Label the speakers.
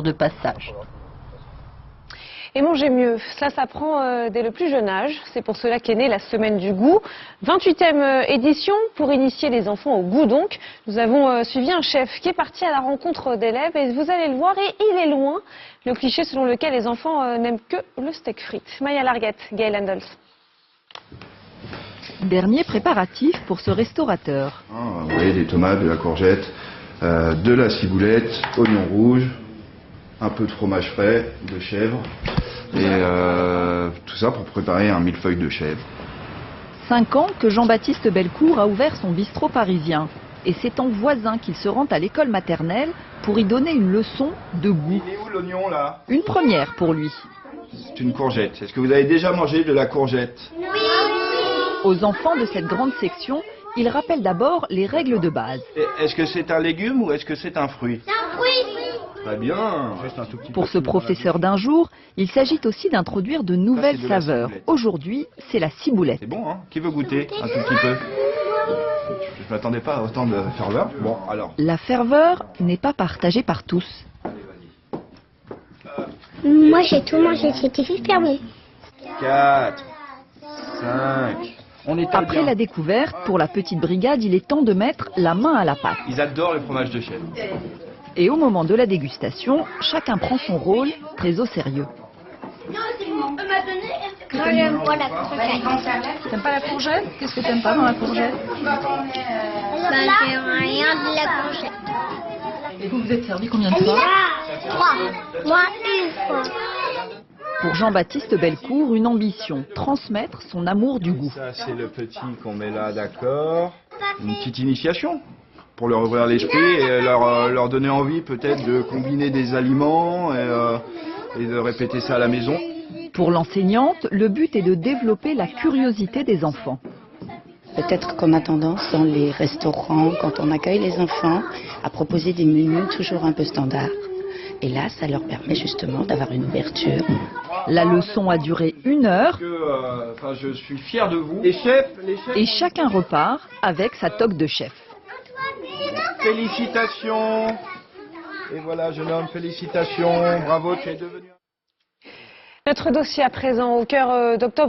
Speaker 1: de passage.
Speaker 2: Et manger mieux, cela s'apprend dès le plus jeune âge. C'est pour cela qu'est née la Semaine du goût. 28e édition pour initier les enfants au goût donc. Nous avons suivi un chef qui est parti à la rencontre d'élèves et vous allez le voir, et il est loin le cliché selon lequel les enfants n'aiment que le steak frites. Maya Larguette, Gaël Handels.
Speaker 3: Dernier préparatif pour ce restaurateur.
Speaker 4: Vous voyez, des tomates, de la courgette, de la ciboulette, oignons rouges, un peu de fromage frais, de chèvre, et tout ça pour préparer un millefeuille de chèvre.
Speaker 3: 5 ans que Jean-Baptiste Bellecour a ouvert son bistrot parisien. Et c'est en voisin qu'il se rend à l'école maternelle pour y donner une leçon de goût.
Speaker 4: Il est où l'oignon là?
Speaker 3: Une première pour lui.
Speaker 4: C'est une courgette. Est-ce que vous avez déjà mangé de la courgette?
Speaker 5: Oui.
Speaker 3: Aux enfants de cette grande section, il rappelle d'abord les règles de base.
Speaker 4: Est-ce que c'est un légume ou est-ce que c'est un fruit?
Speaker 5: C'est un fruit.
Speaker 4: Très bien. Juste un tout petit
Speaker 3: Pour
Speaker 4: peu
Speaker 3: ce professeur d'un jour, il s'agit aussi d'introduire de nouvelles
Speaker 4: c'est de la
Speaker 3: saveurs.
Speaker 4: ciboulette.
Speaker 3: Aujourd'hui, c'est la ciboulette.
Speaker 4: C'est bon, hein? Qui veut goûter un tout petit peu? Je m'attendais pas à autant de ferveur. Bon, alors.
Speaker 3: La ferveur n'est pas partagée par tous.
Speaker 5: Moi j'ai tout mangé, c'était super bon.
Speaker 4: 4, 5. On est
Speaker 3: Après la découverte, pour la petite brigade, il est temps de mettre la main à la pâte.
Speaker 4: Ils adorent le fromage de chèvre.
Speaker 3: Et au moment de la dégustation, chacun prend son rôle très au sérieux.
Speaker 5: Moi j'aime pas la courgette.
Speaker 3: T'aimes pas la courgette? Qu'est-ce que t'aimes pas dans la courgette?
Speaker 5: J'aime rien de la courgette.
Speaker 3: Et vous êtes servi combien de fois?
Speaker 5: 3. Moi une fois.
Speaker 3: Pour Jean-Baptiste Bellecour, une ambition, transmettre son amour du goût.
Speaker 4: Ça, c'est le petit qu'on met là, d'accord. Une petite initiation pour leur ouvrir l'esprit et leur donner envie peut-être de combiner des aliments et de répéter ça à la maison.
Speaker 3: Pour l'enseignante, le but est de développer la curiosité des enfants.
Speaker 6: Peut-être qu'on a tendance dans les restaurants, quand on accueille les enfants, à proposer des menus toujours un peu standards. Et là, ça leur permet justement d'avoir une ouverture.
Speaker 3: La leçon a duré 1 heure
Speaker 4: Je suis fier de vous. Les chefs.
Speaker 3: et chacun repart avec sa toque de chef.
Speaker 4: Félicitations. Et voilà, jeune homme, félicitations. Bravo, tu es devenu...
Speaker 2: Notre dossier à présent au cœur d'octobre.